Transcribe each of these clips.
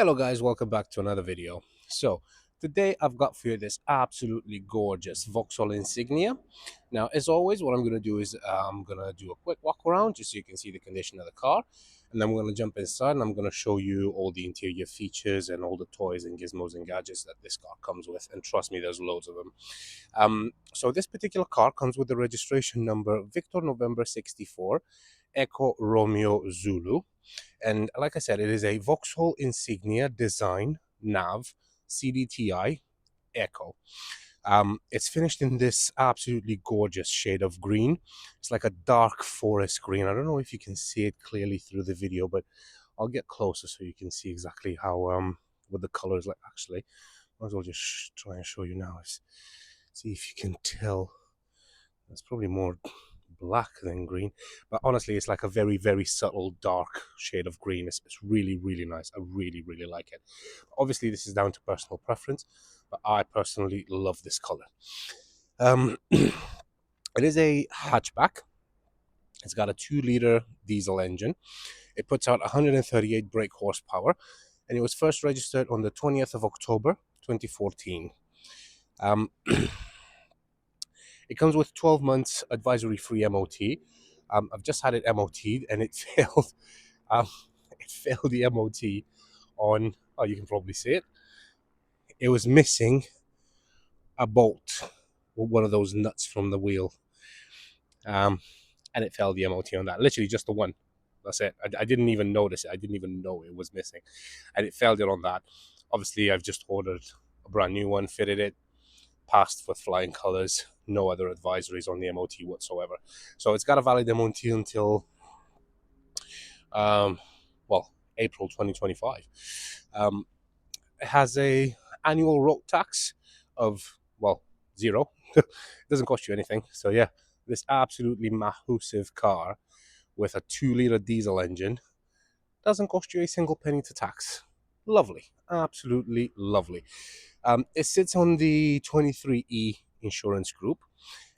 Hello guys, welcome back to another video. So today I've got for you this absolutely gorgeous Vauxhall Insignia. Now as always, what I'm going to do is I'm going to do a quick walk around just so you can see the condition of the car, and then I'm going to jump inside and I'm going to show you all the interior features and all the toys and gizmos and gadgets that this car comes with, and trust me, there's loads of them. So this particular car comes with the registration number Victor November 64 Echo Romeo Zulu. And like I said, it is a Vauxhall Insignia design nav Cdti Echo. It's finished in this absolutely gorgeous shade of green. It's like a dark forest green. I don't know if you can see it clearly through the video, but I'll get closer so you can see exactly how what the color is like. Actually, might as well just try and show you now. See if you can tell. It's probably more black than green, but honestly it's like a very, very subtle dark shade of green. It's really, really nice. I really, really like it. Obviously this is down to personal preference, but I personally love this color. It is a hatchback. It's got a 2-liter diesel engine. It puts out 138 brake horsepower, and it was first registered on the 20th of October 2014. It comes with 12 months advisory-free MOT. I've just had it MOT'd and it failed. It failed the MOT on, oh, you can probably see it. It was missing a bolt, one of those nuts from the wheel. And it failed the MOT on that. Literally just the one. That's it. I didn't even notice it. I didn't even know it was missing. And it failed it on that. Obviously, I've just ordered a brand new one, fitted it, passed with flying colors, no other advisories on the MOT whatsoever. So it's got a valid MOT until April 2025. It has a annual road tax of, well, zero. It doesn't cost you anything. So yeah, this absolutely massive car with a 2-liter diesel engine doesn't cost you a single penny to tax. Lovely, absolutely lovely. It sits on the 23E insurance group,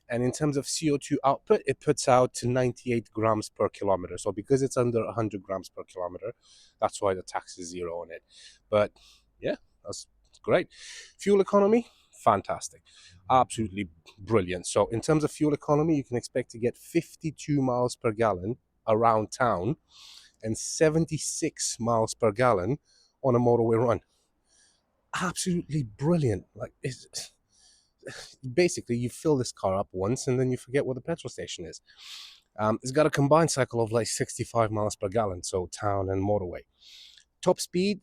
and in terms of CO2 output, it puts out 98 grams per kilometer. So because it's under 100 grams per kilometer, that's why the tax is zero on it. But yeah, that's great. Fuel economy, fantastic, absolutely brilliant. So in terms of fuel economy, you can expect to get 52 miles per gallon around town and 76 miles per gallon on a motorway run. Absolutely brilliant. Like, it's basically, you fill this car up once and then you forget what the petrol station is. It's got a combined cycle of like 65 miles per gallon, so town and motorway. Top speed,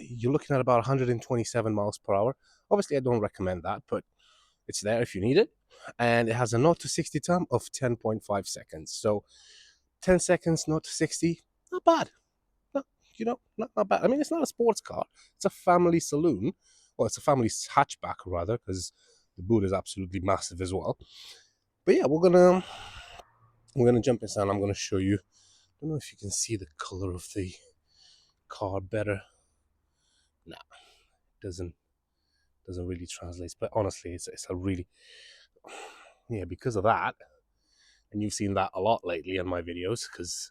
you're looking at about 127 miles per hour. Obviously, I don't recommend that, but it's there if you need it. And it has a 0 to 60 time of 10.5 seconds. So 10 seconds, 0 to 60, not bad. Not bad. I mean, it's not a sports car. It's a family saloon. Well, it's a family hatchback, rather, because the boot is absolutely massive as well. But yeah, we're gonna jump inside. I'm gonna show you. I don't know if you can see the color of the car better. No, doesn't really translate. But honestly, it's a really, yeah, because of that, and you've seen that a lot lately in my videos. Because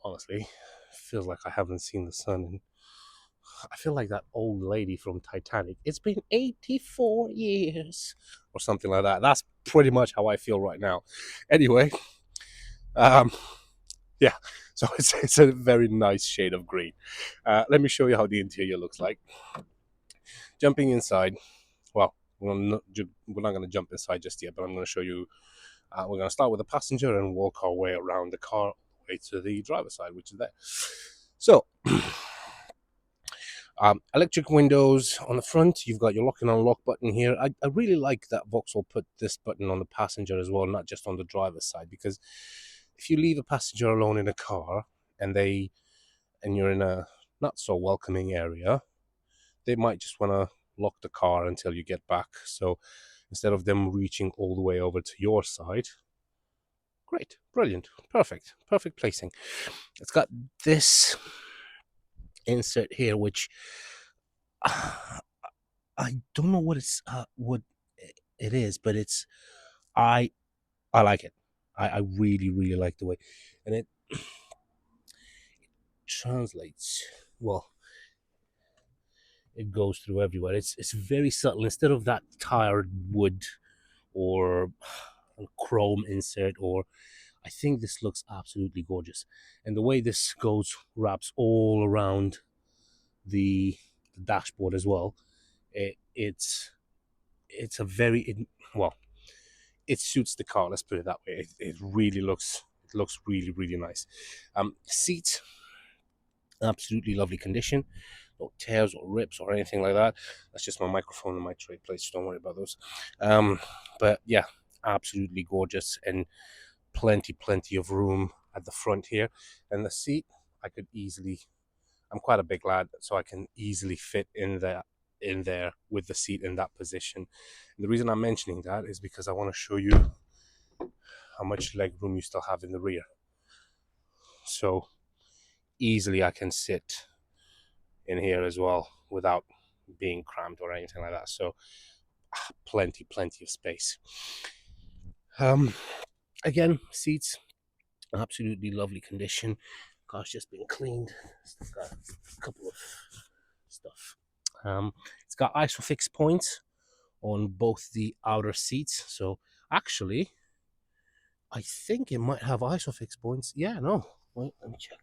honestly, it feels like I haven't seen the sun in, I feel like that old lady from Titanic. It's been 84 years or something like that. That's pretty much how I feel right now. Anyway, um, yeah, so it's a very nice shade of green. Let me show you how the interior looks like. Jumping inside, well, we're not going to jump inside just yet, but I'm going to show you. We're going to start with the passenger and walk our way around the car, way to the driver's side, which is there. So, electric windows on the front. You've got your lock and unlock button here. I really like that Vauxhall put this button on the passenger as well, not just on the driver's side, because if you leave a passenger alone in a car and you're in a not so welcoming area, they might just want to lock the car until you get back. So instead of them reaching all the way over to your side, great, brilliant, perfect placing. It's got this insert here, which I don't know what it is, but I like it. I really, really like the way, and it translates well. It goes through everywhere. It's very subtle. Instead of that tired wood or chrome insert, or I think this looks absolutely gorgeous. And the way this goes wraps all around the dashboard as well. It's a very well, it suits the car. Let's put it that way. It really looks really really nice. Seats, absolutely lovely condition. No tears or rips or anything like that. That's just my microphone and my tray plates. Don't worry about those. But yeah, absolutely gorgeous, and plenty of room at the front here. And the seat, I could easily. I'm quite a big lad, so I can easily fit in there with the seat in that position. And the reason I'm mentioning that is because I want to show you how much leg room you still have in the rear. So easily I can sit in here as well without being cramped or anything like that. So plenty of space. Again, seats, absolutely lovely condition. Car's just been cleaned. It's got a couple of stuff. It's got isofix points on both the outer seats. So actually, I think it might have isofix points. Yeah, no. Wait, let me check.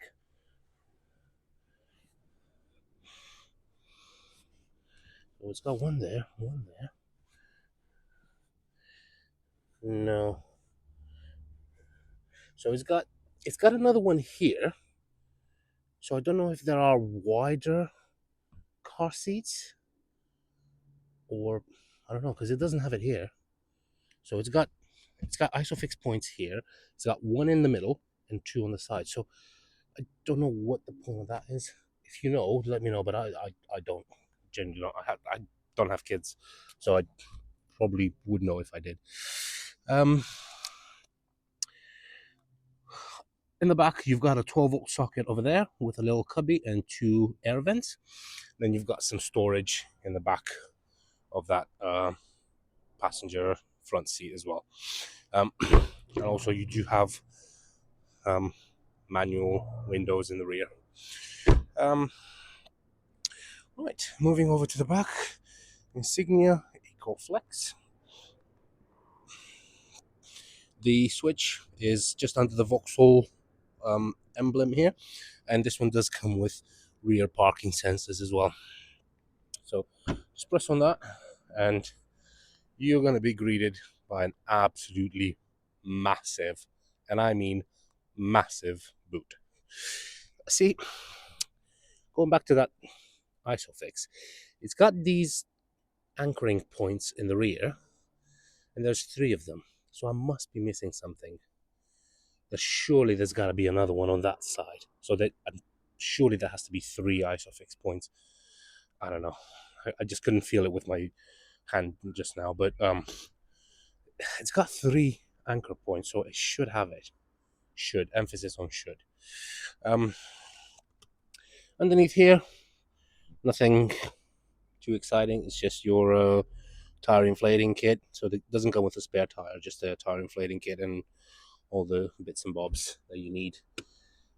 So it's got one there, one there. No. So it's got another one here. So I don't know if there are wider car seats or I don't know because it doesn't have it here. So it's got isofix points here. It's got one in the middle and two on the side. So I don't know what the point of that is. If you know, let me know. But I don't generally don't. I don't have kids, so I probably would know if I did. In the back, you've got a 12-volt socket over there with a little cubby and two air vents. Then you've got some storage in the back of that passenger front seat as well. And also you do have manual windows in the rear. Right, moving over to the back, Insignia EcoFlex. The switch is just under the Vauxhall emblem here, and this one does come with rear parking sensors as well. So just press on that, and you're going to be greeted by an absolutely massive, and I mean massive, boot. See, going back to that isofix, it's got these anchoring points in the rear, and there's three of them. So I must be missing something. Surely there's got to be another one on that side. So that surely there has to be three isofix points. I don't know. I just couldn't feel it with my hand just now, but it's got three anchor points, so it should have it. Should, emphasis on should. Underneath here, nothing too exciting. It's just your tire inflating kit. So it doesn't come with a spare tire, just a tire inflating kit and all the bits and bobs that you need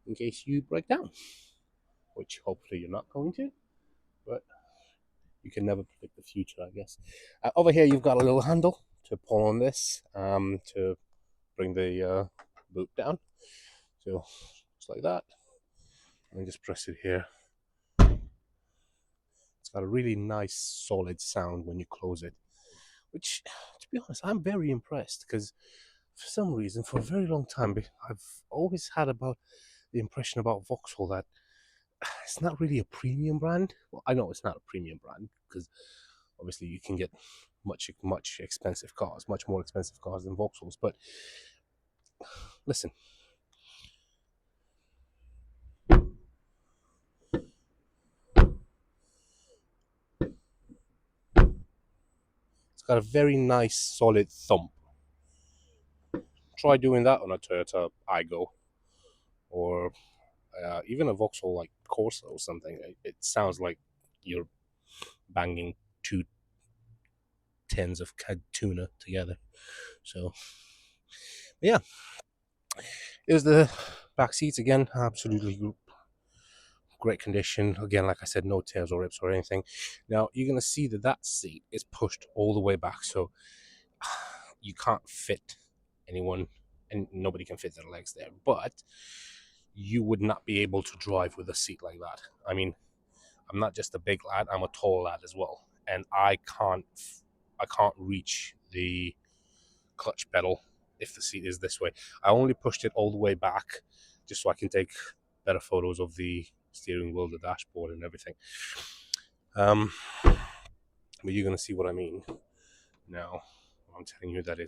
in case you break down, which hopefully you're not going to, but you can never predict the future, I guess. Over here, you've got a little handle to pull on this to bring the boot down. So just like that, and just press it here. It's got a really nice solid sound when you close it, which, to be honest, I'm very impressed because for some reason, for a very long time, I've always had about the impression about Vauxhall that it's not really a premium brand. Well, I know it's not a premium brand because obviously you can get much expensive cars, much more expensive cars than Vauxhalls. But listen, it's got a very nice solid thump. Try doing that on a Toyota Aygo or even a Vauxhall like Corsa or something. It sounds like you're banging two tins of canned tuna together. So yeah, here's the back seats again. Absolutely great condition. Again, like I said, no tears or rips or anything. Now you're gonna see that that seat is pushed all the way back, so you can't fit anyone, and nobody can fit their legs there. But you would not be able to drive with a seat like that. I mean, I'm not just a big lad; I'm a tall lad as well, and I can't reach the clutch pedal if the seat is this way. I only pushed it all the way back just so I can take better photos of the steering wheel, the dashboard, and everything. But you're gonna see what I mean now. I'm telling you that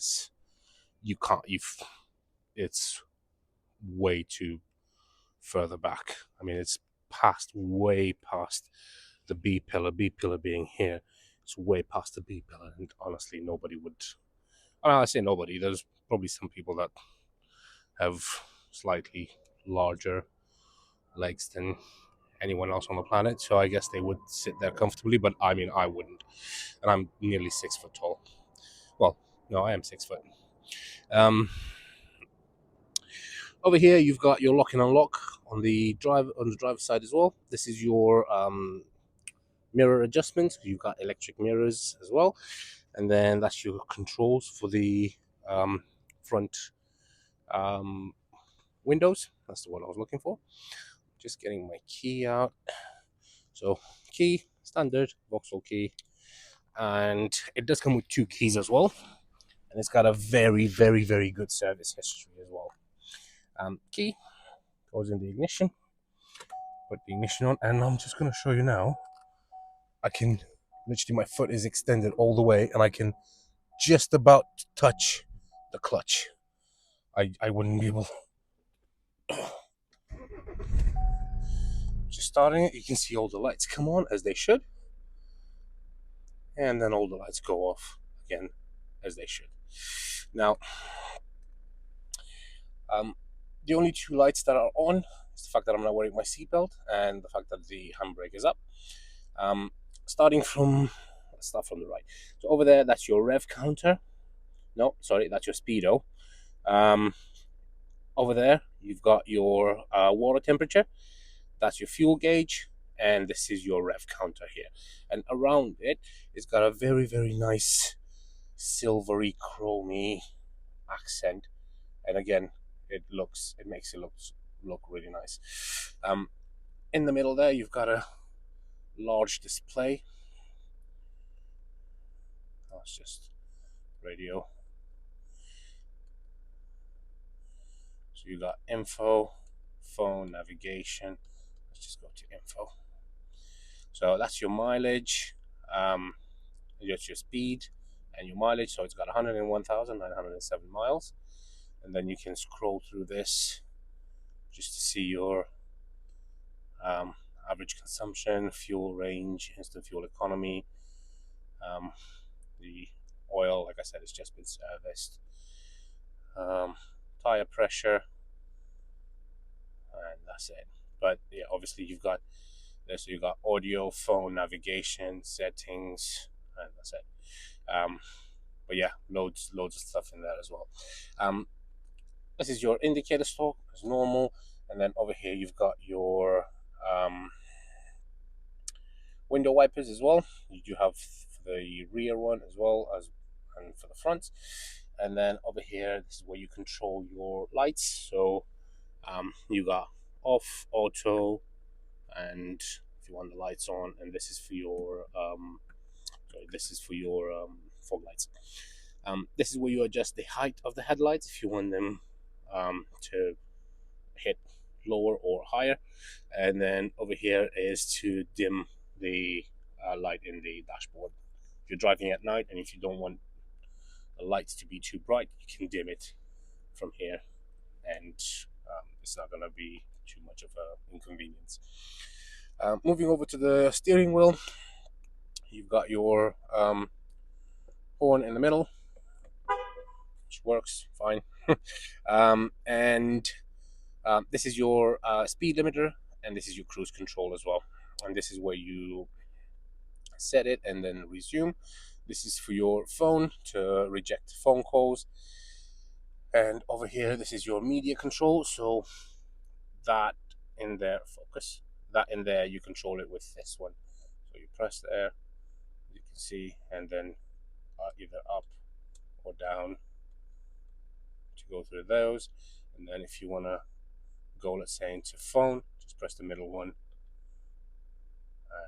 you can't. It's way too further back. I mean, it's way past the B pillar. B pillar being here, it's way past the B pillar, and honestly, nobody would. I say nobody. There's probably some people that have slightly larger legs than anyone else on the planet, so I guess they would sit there comfortably, but I mean, I wouldn't. And I'm nearly 6 foot tall. Well, no, I am 6 foot. Over here, you've got your lock and unlock on the driver's side as well. This is your mirror adjustment. You've got electric mirrors as well, and then that's your controls for the front windows. That's the one I was looking for. Just getting my key out. So key, standard Vauxhall key, and it does come with 2 keys as well, and it's got a very, very, very good service history as well. Key goes in the ignition. Put the ignition on, and I'm just going to show you now. I can literally, my foot is extended all the way, and I can just about touch the clutch. I wouldn't be able. Just starting it, you can see all the lights come on as they should, and then all the lights go off again as they should. Now, the only 2 lights that are on is the fact that I'm not wearing my seatbelt and the fact that the handbrake is up. Let's start from the right. So over there, that's your rev counter. No, sorry, that's your speedo. Over there, you've got your water temperature. That's your fuel gauge, and this is your rev counter here. And around it, it's got a very, very nice silvery, chromy accent. And again, it makes it look really nice. In the middle there, you've got a large display. That's just radio. So you got info, phone, navigation. Let's just go to info. So that's your mileage, that's your speed and your mileage. So it's got 101,907 miles. And then you can scroll through this just to see your average consumption, fuel range, instant fuel economy. The oil, like I said, has just been serviced. Tire pressure, and that's it. But yeah, obviously you've got this. So you've got audio, phone, navigation, settings, and that's it. But yeah, loads of stuff in there as well. This is your indicator stalk as normal, and then over here you've got your window wipers as well. You do have the rear one as well as and for the front. And then over here, this is where you control your lights. So you got off, auto, and if you want the lights on, and this is for your fog lights. This is where you adjust the height of the headlights if you want them to hit lower or higher. And then over here is to dim the light in the dashboard. If you're driving at night and if you don't want the lights to be too bright, you can dim it from here, and it's not going to be too much of an inconvenience. Moving over to the steering wheel, you've got your horn in the middle, which works fine. And this is your speed limiter, and this is your cruise control as well. And this is where you set it and then resume. This is for your phone to reject phone calls. And over here, this is your media control. So that in there, focus. that in there, you control it with this one. So you press there, you can see, and then either up or down to go through those. And then if you want to go, let's say, into phone, just press the middle one,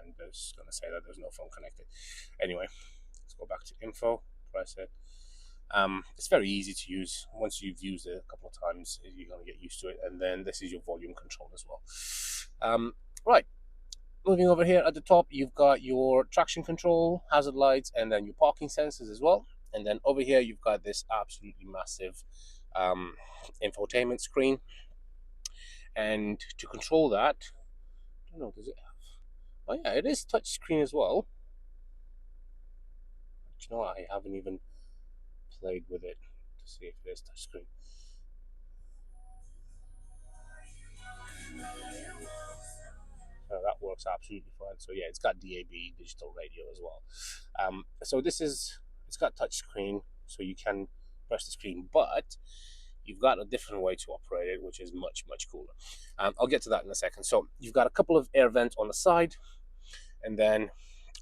and it's going to say that there's no phone connected. Anyway, let's go back to info, press it. It's very easy to use. Once you've used it a couple of times, you're going to get used to it. And then this is your volume control as well. Right, moving over here at the top, you've got your traction control, hazard lights, and then your parking sensors as well. And then over here, you've got this absolutely massive infotainment screen. And to control that, I don't know, does it have? Oh yeah, it is touch screen as well. Do you know what? I haven't even played with it to see if it is touch screen. So that works absolutely fine. So yeah, it's got DAB, digital radio as well. So it's got touch screen, so you can press the screen, but you've got a different way to operate it, which is much, much cooler. I'll get to that in a second. So you've got a couple of air vents on the side, and then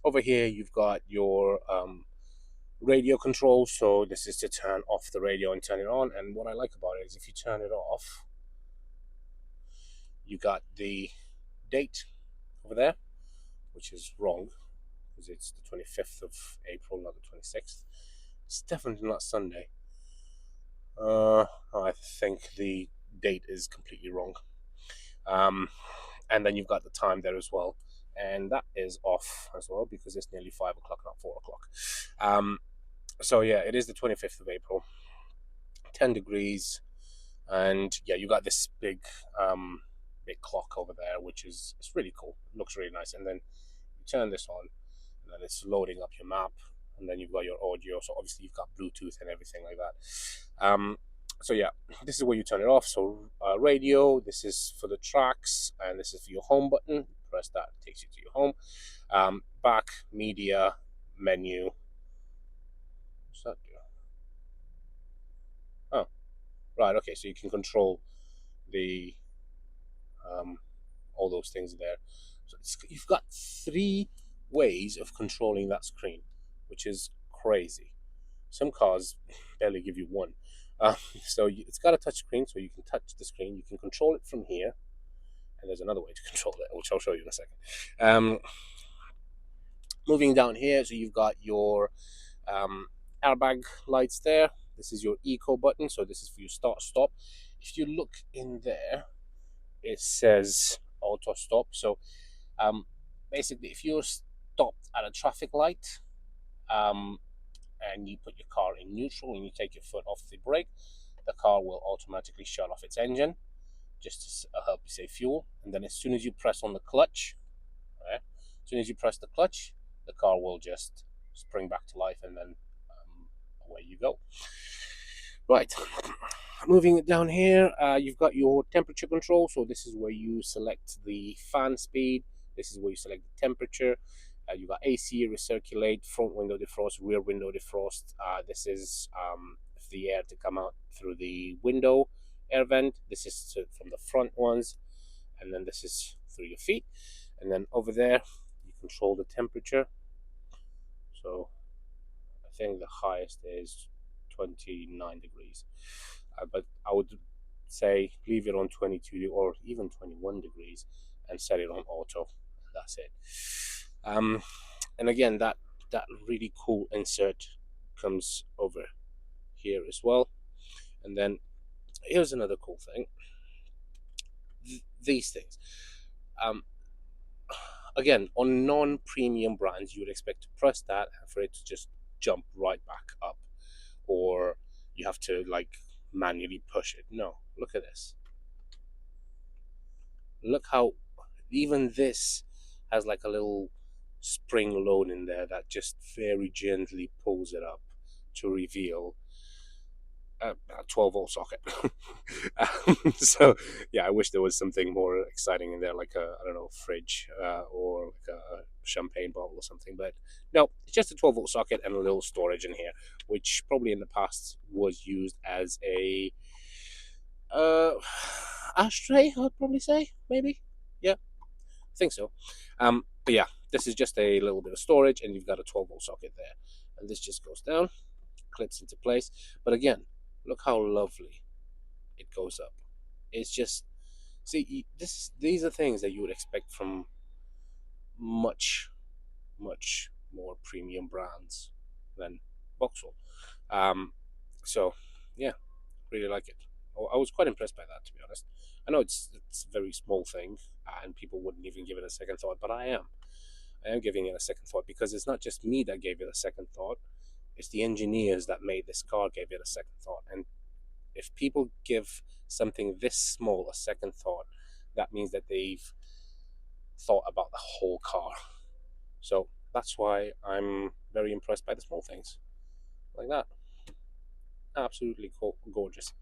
over here you've got your radio control. So this is to turn off the radio and turn it on. And what I like about it is if you turn it off, you got the date over there, which is wrong because it's the 25th of April, not the 26th. It's definitely not Sunday. I think the date is completely wrong. And then you've got the time there as well, and that is off as well because it's nearly 5 o'clock, not 4 o'clock. So yeah, it is the 25th of April, 10 degrees, and yeah, you got this big clock over there, which is it's really cool. It looks really nice. And then you turn this on, and then it's loading up your map, and then you've got your audio. So obviously you've got Bluetooth and everything like that. So yeah, this is where you turn it off. So radio, this is for the tracks, and this is for your home button. Press that, it takes you to your home. Back, media, menu. What's that do? Oh, right, okay, so you can control the all those things there. So you've got 3 ways of controlling that screen, which is crazy. Some cars barely give you one. So it's got a touch screen, so you can touch the screen. You can control it from here, and there's another way to control it, which I'll show you in a second. Moving down here, so you've got your airbag lights there. This is your eco button, so this is for your start stop. If you look in there, it says auto stop. So basically, if you're stopped at a traffic light and you put your car in neutral and you take your foot off the brake, the car will automatically shut off its engine just to help you save fuel. And then as soon as you press on the clutch, right, as soon as you press the clutch, the car will just spring back to life, and then away you go. Right, moving it down here, you've got your temperature control. So this is where you select the fan speed. This is where you select the temperature. You've got AC, recirculate, front window defrost, rear window defrost. This is the air to come out through the window air vent. This is from the front ones, and then this is through your feet. And then over there, you control the temperature. So I think the highest is 29 degrees, but I would say leave it on 22 or even 21 degrees and set it on auto. That's it. And again, that really cool insert comes over here as well. And then here's another cool thing. These things. Again, on non-premium brands, you would expect to press that and for it to just jump right back up, or you have to like manually push it. No, look at this. Look how even this has like a little spring load in there that just very gently pulls it up to reveal a 12-volt socket. So yeah, I wish there was something more exciting in there, like a, I don't know, fridge or like a champagne bottle or something, but no, it's just a 12-volt socket and a little storage in here, which probably in the past was used as a ashtray, I'd probably say, maybe. Yeah, think so. But yeah, this is just a little bit of storage, and you've got a 12-volt socket there, and this just goes down, clips into place. But again, look how lovely it goes up. It's just, see, these are things that you would expect from much, much more premium brands than Vauxhall. Um, so yeah, really like it. I was quite impressed by that, to be honest. I know it's a very small thing, and people wouldn't even give it a second thought, but I am. I am giving it a second thought because it's not just me that gave it a second thought. It's the engineers that made this car gave it a second thought. And if people give something this small a second thought, that means that they've thought about the whole car. So that's why I'm very impressed by the small things like that. Absolutely cool, gorgeous.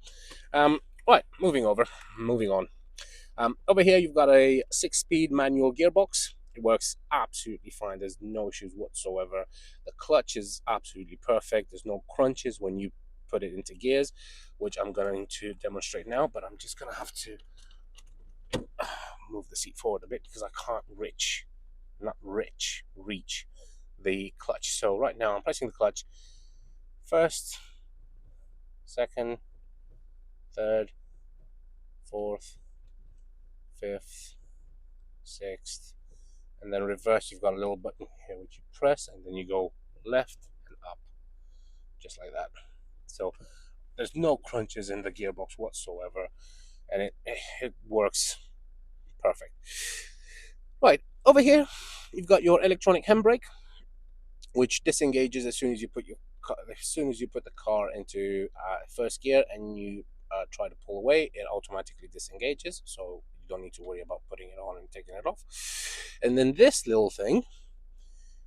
Right, moving on. Over here, you've got a 6-speed manual gearbox. It works absolutely fine. There's no issues whatsoever. The clutch is absolutely perfect. There's no crunches when you put it into gears, which I'm going to demonstrate now, but I'm just going to have to move the seat forward a bit because I can't reach the clutch. So right now I'm pressing the clutch first, second, third, fourth, fifth, sixth, and then reverse. You've got a little button here which you press, and then you go left and up, just like that. So there's no crunches in the gearbox whatsoever, and it works perfect. Right, over here you've got your electronic handbrake, which disengages as soon as you put the car into first gear and you try to pull away. It automatically disengages, so you don't need to worry about putting it on and taking it off. And then this little thing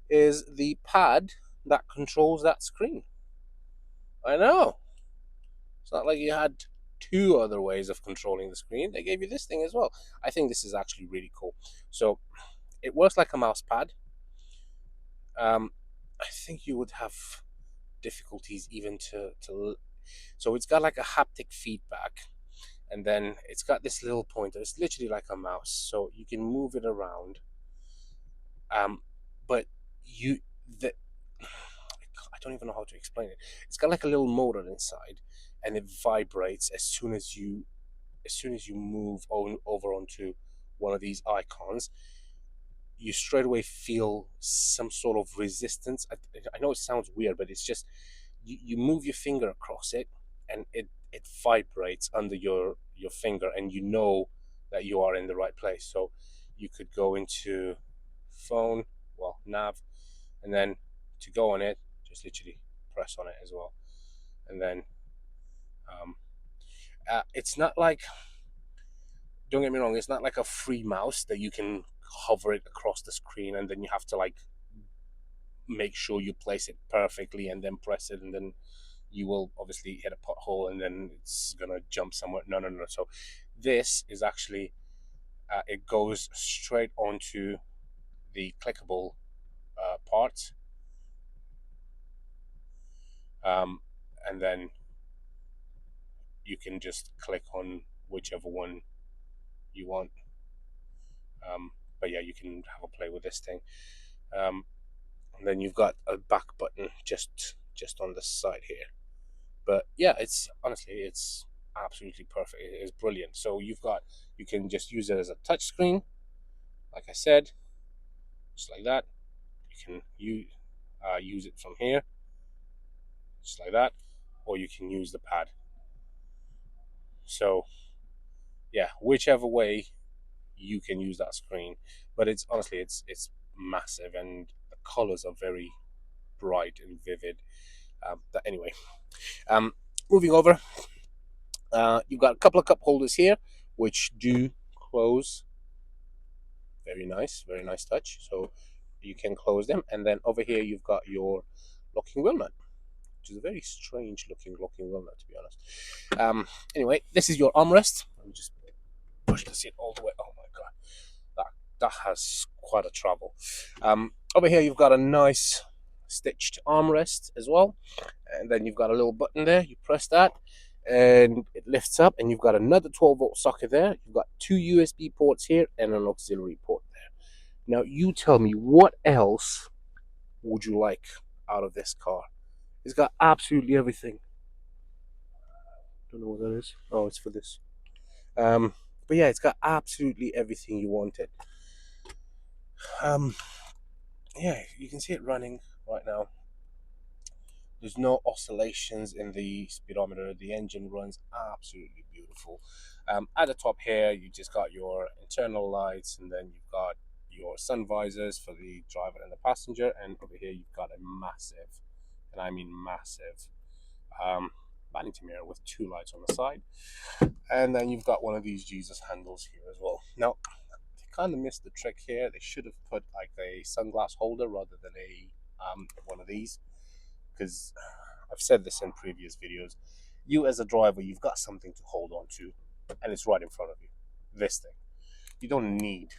is the pad that controls that screen. I know, it's not like you had two other ways of controlling the screen. They gave you this thing as well. I think this is actually really cool. So it works like a mouse pad. I think you would have difficulties even to so it's got like a haptic feedback, and then it's got this little pointer. It's literally like a mouse, so you can move it around. But I don't even know how to explain it. It's got like a little motor inside, and it vibrates as soon as you move over onto one of these icons. You straight away feel some sort of resistance. I know it sounds weird, but it's just you move your finger across it, and it vibrates under your finger, and you know that you are in the right place. So you could go into phone, well, nav, and then to go on it, just literally press on it as well. And then it's not like, don't get me wrong, it's not like a free mouse that you can hover it across the screen and then you have to like make sure you place it perfectly and then press it, and then you will obviously hit a pothole and then it's gonna jump somewhere. No. So this is actually it goes straight onto the clickable part, and then you can just click on whichever one you want. But yeah, you can have a play with this thing. And then you've got a back button just on the side here. But yeah, it's absolutely perfect. It is brilliant. So you can just use it as a touch screen, like I said, just like that. You can use it from here, just like that, or you can use the pad. So yeah, whichever way you can use that screen. But it's honestly it's massive, and the colors are very bright and vivid. But anyway, moving over, you've got a couple of cup holders here which do close. Very nice touch. So you can close them, and then over here you've got your locking wheel nut, which is a very strange looking locking wheel nut, to be honest. Anyway, this is your armrest. Let me just push the seat all the way. Oh my god, that has quite a travel. Over here you've got a nice stitched armrest as well, and then you've got a little button there. You press that and it lifts up, and you've got another 12-volt socket there. You've got two USB ports here and an auxiliary port there. Now you tell me, what else would you like out of this car? It's got absolutely everything. Don't know what that is. Oh, it's for this. Um, but yeah, it's got absolutely everything you wanted. Um, yeah, you can see it running right now. There's no oscillations in the speedometer. The engine runs absolutely beautiful. At the top here, you just got your internal lights, and then you've got your sun visors for the driver and the passenger. And over here, you've got a massive, and I mean massive, um, vanity mirror with two lights on the side. And then you've got one of these Jesus handles here as well. Now, they kind of missed the trick here. They should have put like a sunglass holder rather than a one of these, because I've said this in previous videos. You as a driver, you've got something to hold on to, and it's right in front of you. This thing. You don't need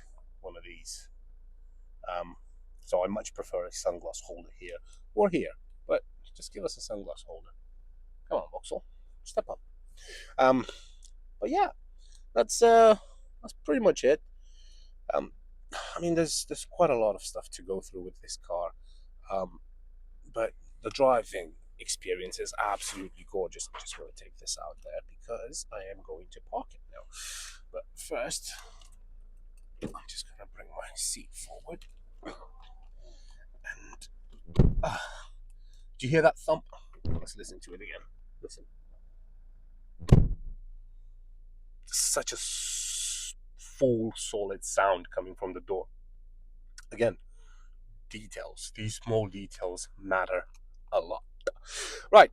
one of these. So I much prefer a sunglass holder here or here. But just give us a sunglass holder. Come on, Vauxhall, step up. Um, but yeah, that's pretty much it. Um, I mean, there's quite a lot of stuff to go through with this car, but the driving experience is absolutely gorgeous. I'm just going to take this out there because I am going to park it now. But first, I'm just going to bring my seat forward. And do you hear that thump? Let's listen to it again. Listen. Such a full, solid sound coming from the door. Again, details. These small details matter a lot. Right,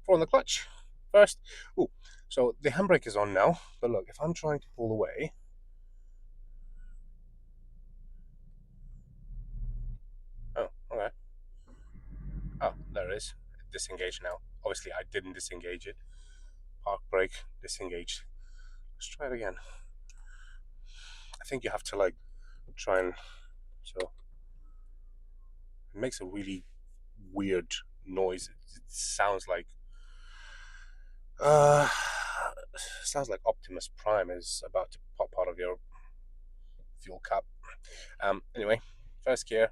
on the clutch. First, ooh, so the handbrake is on now, but look, if I'm trying to pull away, oh, okay, oh, there it is, disengage now. Obviously, I didn't disengage it. Park brake, disengaged. Let's try it again. I think you have to like try and, so it makes a really weird noise. It uh, sounds like Optimus Prime is about to pop out of your fuel cap. Anyway, first gear.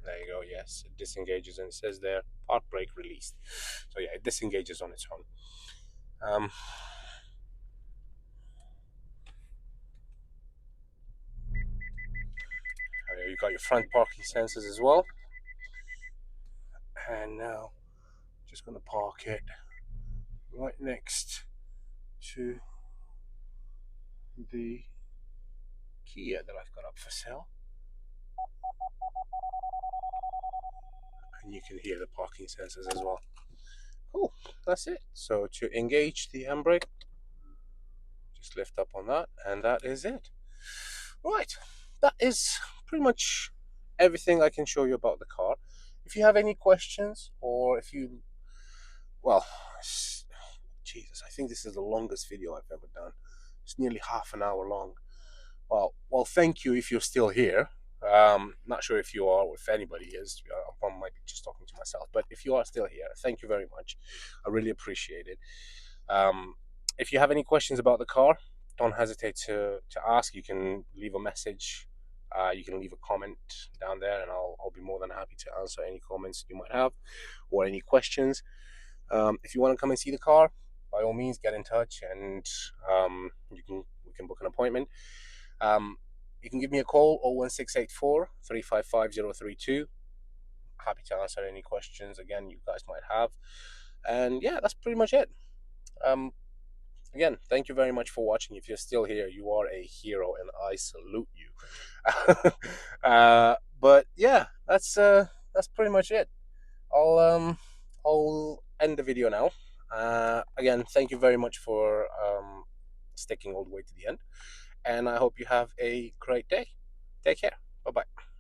There you go. Yes, it disengages, and it says there park brake released. So yeah, it disengages on its own. You got your front parking sensors as well. And now, just going to park it right next to the Kia that I've got up for sale. And you can hear the parking sensors as well. Cool, that's it. So to engage the handbrake, just lift up on that, and that is it. Right, that is pretty much everything I can show you about the car. If you have any questions, or if you, well, Jesus, I think this is the longest video I've ever done. It's nearly half an hour long. Well, thank you if you're still here. Not sure if you are, or if anybody is. I might be just talking to myself, but if you are still here, thank you very much. I really appreciate it. If you have any questions about the car, don't hesitate to ask. You can leave a message. You can leave a comment down there, and I'll be more than happy to answer any comments you might have or any questions. If you want to come and see the car, by all means, get in touch, and we can book an appointment. You can give me a call 01684 355 032. Happy to answer any questions again you guys might have. And yeah, that's pretty much it. Again, thank you very much for watching. If you're still here, you are a hero, and I salute you. But yeah, that's pretty much it. I'll end the video now. Again, thank you very much for sticking all the way to the end, and I hope you have a great day. Take care. Bye bye.